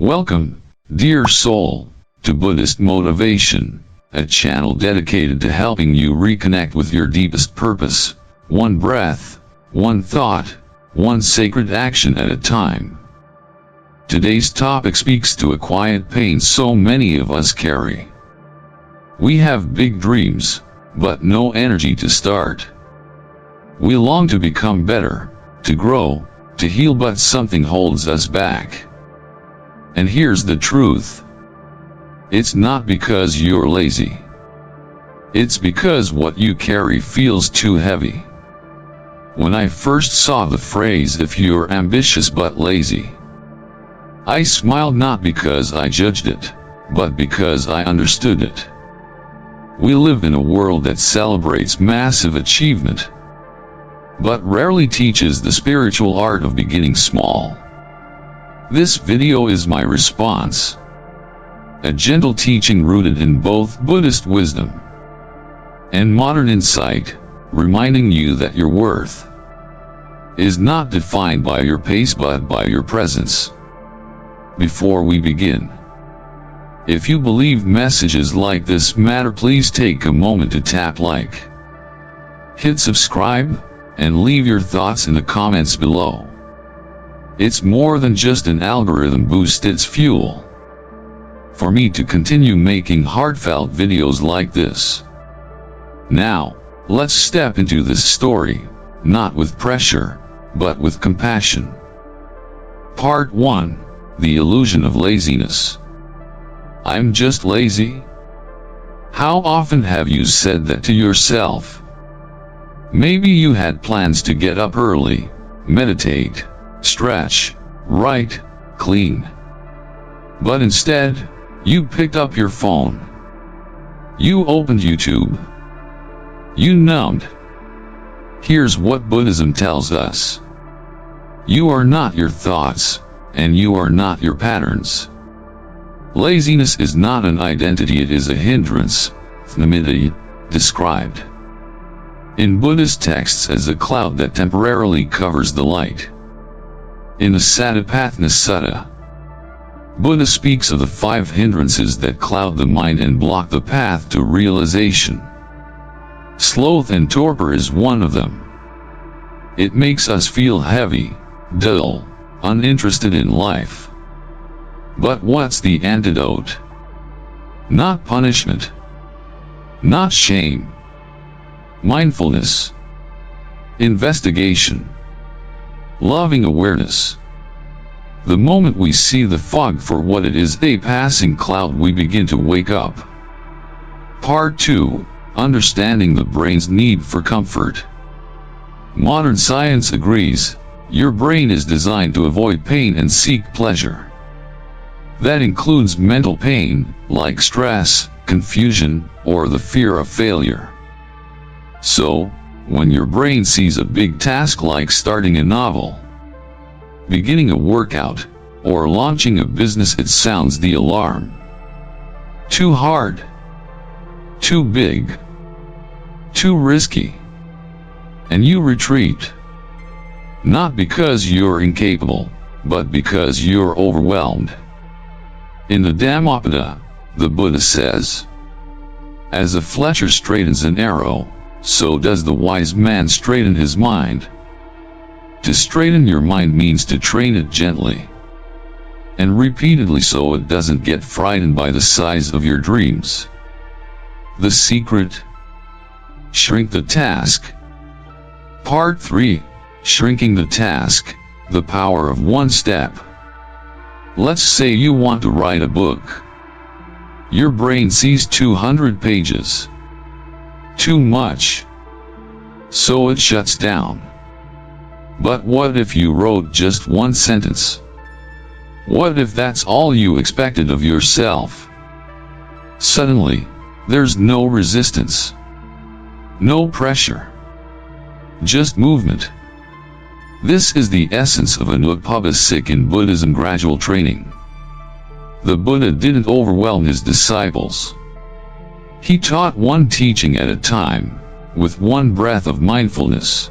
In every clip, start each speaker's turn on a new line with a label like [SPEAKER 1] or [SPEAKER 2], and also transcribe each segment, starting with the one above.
[SPEAKER 1] Welcome, dear soul, to Buddhist Motivation, a channel dedicated to helping you reconnect with your deepest purpose, one breath, one thought, one sacred action at a time. Today's topic speaks to a quiet pain so many of us carry. We have big dreams, but no energy to start. We long to become better, to grow, to heal, but something holds us back. And here's the truth. It's not because you're lazy. It's because what you carry feels too heavy. When I first saw the phrase "if you're ambitious but lazy," I smiled, not because I judged it, but because I understood it. We live in a world that celebrates massive achievement, but rarely teaches the spiritual art of beginning small. This video is my response. A gentle teaching rooted in both Buddhist wisdom and modern insight, reminding you that your worth is not defined by your pace but by your presence. Before we begin, if you believe messages like this matter, please take a moment to tap like, hit subscribe, and leave your thoughts in the comments below. It's more than just an algorithm boost, it's fuel for me to continue making heartfelt videos like this. Now, let's step into this story, not with pressure, but with compassion. Part 1. The Illusion of Laziness. I'm just lazy? How often have you said that to yourself? Maybe you had plans to get up early, meditate, stretch, write, clean. But instead, you picked up your phone. You opened YouTube. You numbed. Here's what Buddhism tells us. You are not your thoughts, and you are not your patterns. Laziness is not an identity, it is a hindrance, described in Buddhist texts as a cloud that temporarily covers the light. In the Satipatthana Sutta, Buddha speaks of the 5 hindrances that cloud the mind and block the path to realization. Sloth and torpor is one of them. It makes us feel heavy, dull, uninterested in life. But what's the antidote? Not punishment. Not shame. Mindfulness. Investigation. Loving awareness. The moment we see the fog for what it is, a passing cloud, we begin to wake up. Part 2. Understanding the brain's need for comfort. Modern science agrees, your brain is designed to avoid pain and seek pleasure. That includes mental pain, like stress, confusion, or the fear of failure. So, when your brain sees a big task like starting a novel, beginning a workout, or launching a business, it sounds the alarm. Too hard. Too big. Too risky. And you retreat. Not because you're incapable, but because you're overwhelmed. In the Dhammapada, the Buddha says, as a fletcher straightens an arrow, so does the wise man straighten his mind. To straighten your mind means to train it gently and repeatedly so it doesn't get frightened by the size of your dreams. The secret? Shrink the task. Part 3. Shrinking the task, the power of one step. Let's say you want to write a book. Your brain sees 200 pages. Too much. So it shuts down. But what if you wrote just one sentence? What if that's all you expected of yourself? Suddenly, there's no resistance. No pressure. Just movement. This is the essence of anuppabhasik in Buddhism, gradual training. The Buddha didn't overwhelm his disciples. He taught one teaching at a time, with one breath of mindfulness.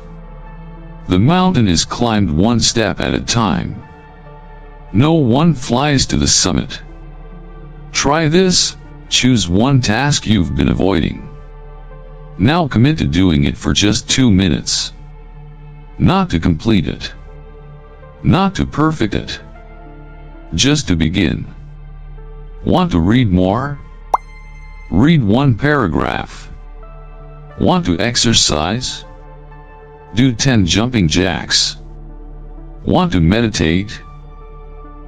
[SPEAKER 1] The mountain is climbed one step at a time. No one flies to the summit. Try this. Choose one task you've been avoiding. Now commit to doing it for just 2 minutes. Not to complete it. Not to perfect it. Just to begin. Want to read more? Read one paragraph. Want to exercise? Do 10 jumping jacks. Want to meditate?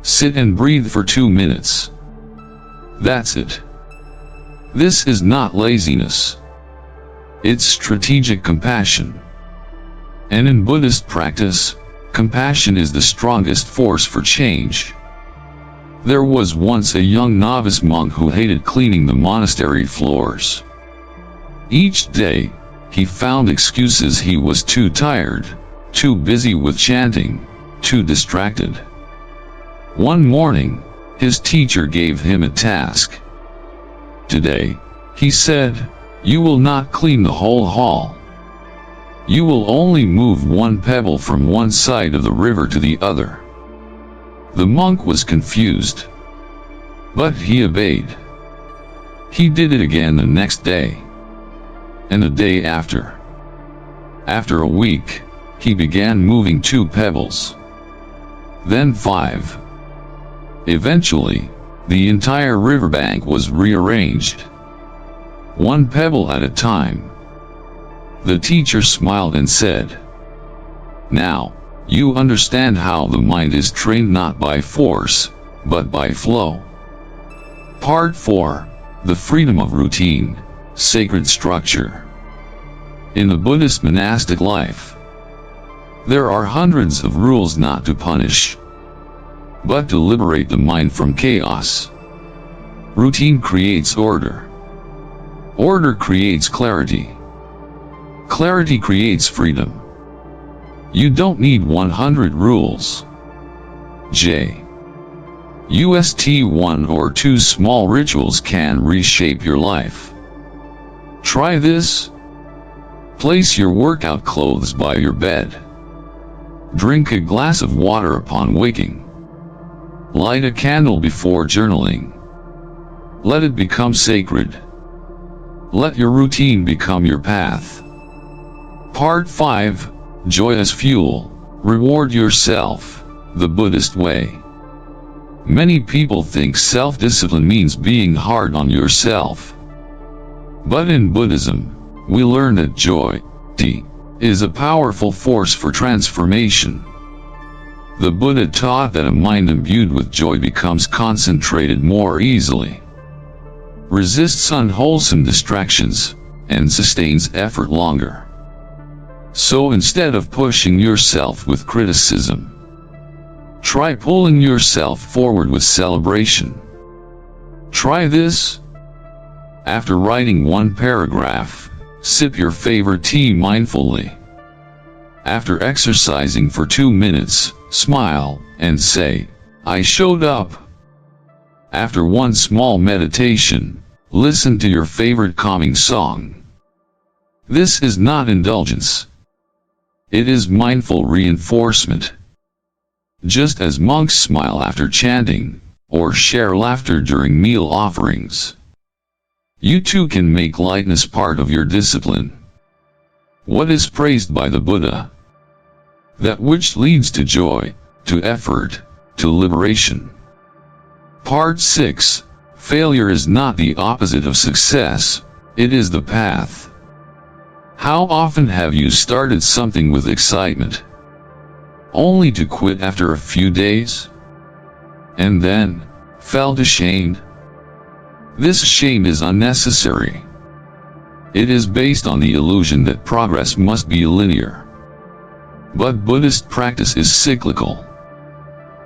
[SPEAKER 1] Sit and breathe for 2 minutes. That's it. This is not laziness. It's strategic compassion. And in Buddhist practice, compassion is the strongest force for change. There was once a young novice monk who hated cleaning the monastery floors. Each day, he found excuses. He was too tired, too busy with chanting, too distracted. One morning, his teacher gave him a task. Today, he said, you will not clean the whole hall. You will only move one pebble from one side of the river to the other. The monk was confused, but he obeyed. He did it again the next day, and the day after. After a week, he began moving 2 pebbles, then 5. Eventually, the entire riverbank was rearranged, 1 pebble at a time. The teacher smiled and said, now, you understand how the mind is trained not by force, but by flow. Part 4. The freedom of routine, sacred structure. In the Buddhist monastic life, there are hundreds of rules not to punish, but to liberate the mind from chaos. Routine creates order. Order creates clarity. Clarity creates freedom. You don't need 100 rules. Just 1 or 2 small rituals can reshape your life. Try this. Place your workout clothes by your bed. Drink a glass of water upon waking. Light a candle before journaling. Let it become sacred. Let your routine become your path. Part 5. Joy as fuel. Reward yourself, the Buddhist way. Many people think self-discipline means being hard on yourself. But in Buddhism, we learn that joy is a powerful force for transformation. The Buddha taught that a mind imbued with joy becomes concentrated more easily, resists unwholesome distractions, and sustains effort longer. So instead of pushing yourself with criticism, try pulling yourself forward with celebration. Try this. After writing 1 paragraph, sip your favorite tea mindfully. After exercising for 2 minutes, smile and say, I showed up. After 1 small meditation, listen to your favorite calming song. This is not indulgence. It is mindful reinforcement. Just as monks smile after chanting, or share laughter during meal offerings, you too can make lightness part of your discipline. What is praised by the Buddha? That which leads to joy, to effort, to liberation. Part 6. Failure is not the opposite of success, it is the path. How often have you started something with excitement, only to quit after a few days? And then, felt ashamed? This shame is unnecessary. It is based on the illusion that progress must be linear. But Buddhist practice is cyclical.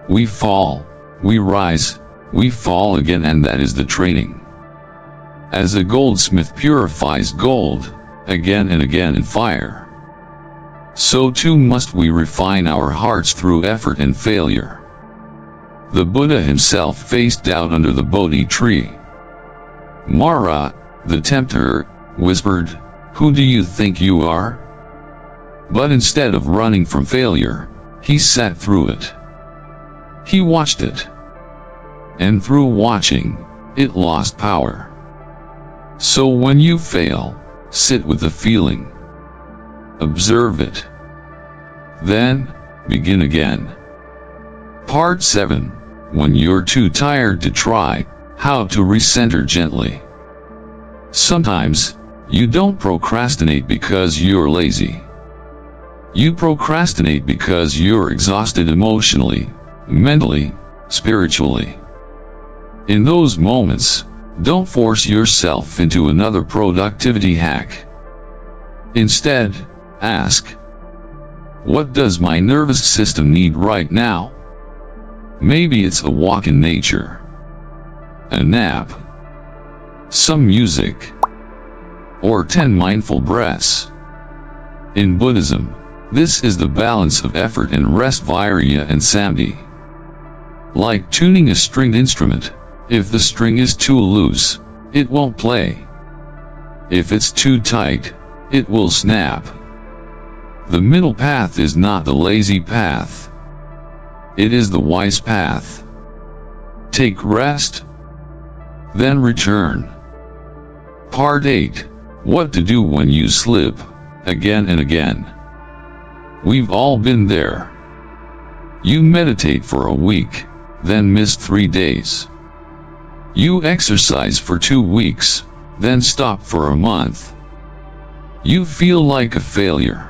[SPEAKER 1] We fall, we rise, we fall again, and that is the training. As a goldsmith purifies gold, again and again in fire, so too must we refine our hearts through effort and failure. The Buddha himself faced doubt under the Bodhi tree. Mara, the tempter, whispered, "Who do you think you are?" But instead of running from failure, he sat through it. He watched it. And through watching, it lost power. So when you fail, sit with the feeling. Observe it. Then, begin again. Part 7. When you're too tired to try, how to recenter gently. Sometimes, you don't procrastinate because you're lazy. You procrastinate because you're exhausted emotionally, mentally, spiritually. In those moments, don't force yourself into another productivity hack. Instead, ask, what does my nervous system need right now? Maybe it's a walk in nature, a nap, some music, or 10 mindful breaths. In Buddhism, this is the balance of effort and rest, virya and samadhi. Like tuning a stringed instrument, if the string is too loose, it won't play. If it's too tight, it will snap. The middle path is not the lazy path. It is the wise path. Take rest, then return. Part 8. What to do when you slip, again and again. We've all been there. You meditate for a week, then miss 3 days. You exercise for 2 weeks, then stop for a month. You feel like a failure.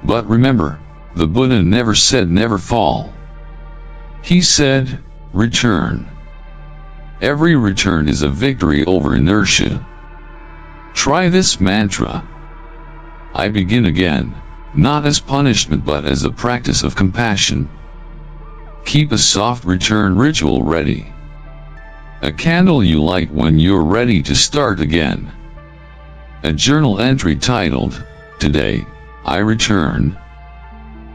[SPEAKER 1] But remember, the Buddha never said never fall. He said, return. Every return is a victory over inertia. Try this mantra. I begin again, not as punishment but as a practice of compassion. Keep a soft return ritual ready. A candle you light when you're ready to start again. A journal entry titled, Today, I Return.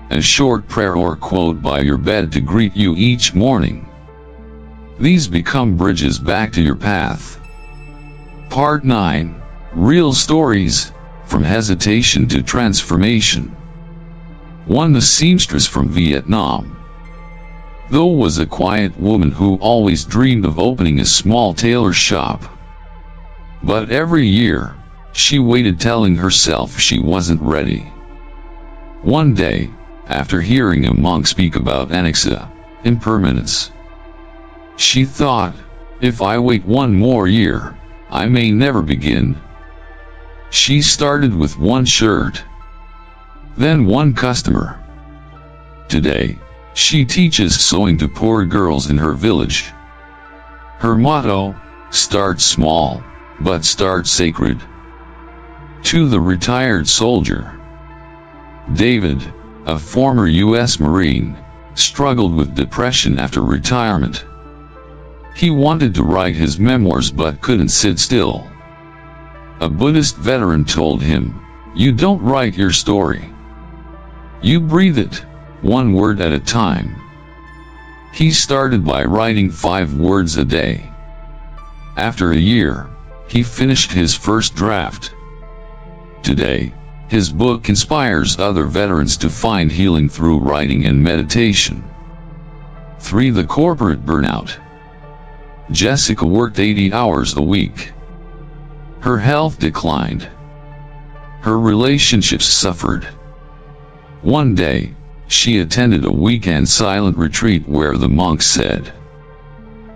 [SPEAKER 1] A short prayer or quote by your bed to greet you each morning. These become bridges back to your path. Part 9. Real stories, from hesitation to transformation. One, the seamstress from Vietnam. Tho was a quiet woman who always dreamed of opening a small tailor shop. But every year, she waited, telling herself she wasn't ready. One day, after hearing a monk speak about anicca, impermanence, she thought, if I wait 1 more year, I may never begin. She started with 1 shirt, then 1 customer. Today, she teaches sewing to poor girls in her village. Her motto, start small, but start sacred. To the retired soldier. David, a former U.S. Marine, struggled with depression after retirement. He wanted to write his memoirs but couldn't sit still. A Buddhist veteran told him, you don't write your story. You breathe it, 1 word at a time. He started by writing 5 words a day. After a year, he finished his first draft. Today, his book inspires other veterans to find healing through writing and meditation. 3. The corporate burnout. Jessica worked 80 hours a week. Her health declined. Her relationships suffered. One day, she attended a weekend silent retreat where the monk said,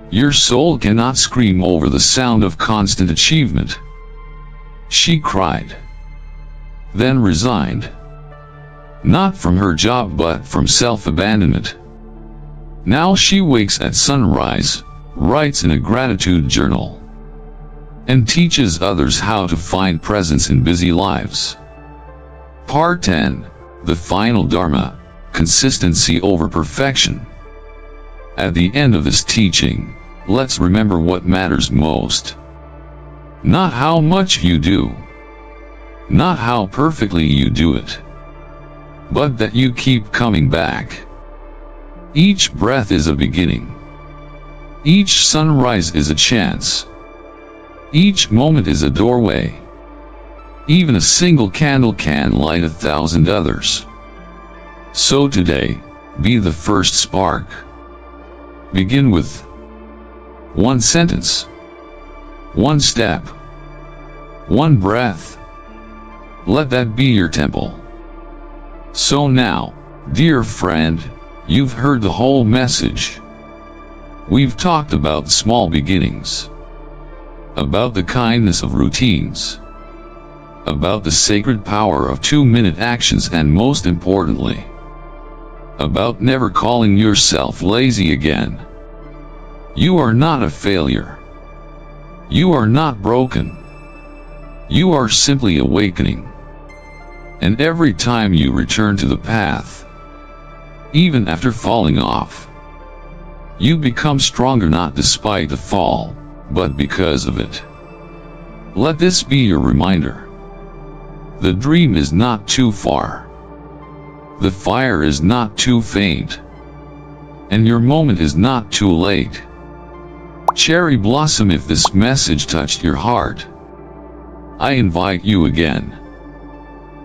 [SPEAKER 1] your soul cannot scream over the sound of constant achievement. She cried. Then resigned. Not from her job but from self-abandonment. Now she wakes at sunrise, writes in a gratitude journal, and teaches others how to find presence in busy lives. Part 10. The final Dharma, consistency over perfection. At the end of this teaching, let's remember what matters most. Not how much you do. Not how perfectly you do it. But that you keep coming back. Each breath is a beginning. Each sunrise is a chance. Each moment is a doorway. Even a single candle can light 1,000 others. So today, be the first spark, Begin with one sentence, one step, one breath. Let that be your temple. So now, dear friend, you've heard the whole message. We've talked about small beginnings, about the kindness of routines, about the sacred power of 2-minute actions, and most importantly, about never calling yourself lazy again. You are not a failure. You are not broken. You are simply awakening. And every time you return to the path, even after falling off, you become stronger, not despite the fall, but because of it. Let this be your reminder. The dream is not too far. The fire is not too faint. And your moment is not too late. Cherry blossom, if this message touched your heart, I invite you again.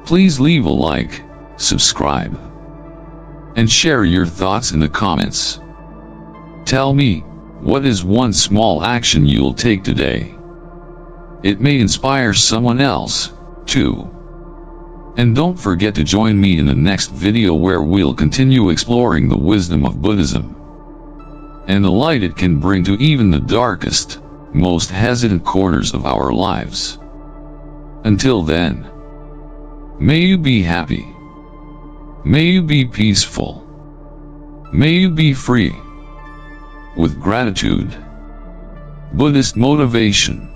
[SPEAKER 1] Please leave a like, subscribe, and share your thoughts in the comments. Tell me, what is one small action you'll take today? It may inspire someone else, too. And don't forget to join me in the next video, where we'll continue exploring the wisdom of Buddhism and the light it can bring to even the darkest, most hesitant corners of our lives. Until then, may you be happy. May you be peaceful. May you be free. With gratitude. Buddhist Motivation.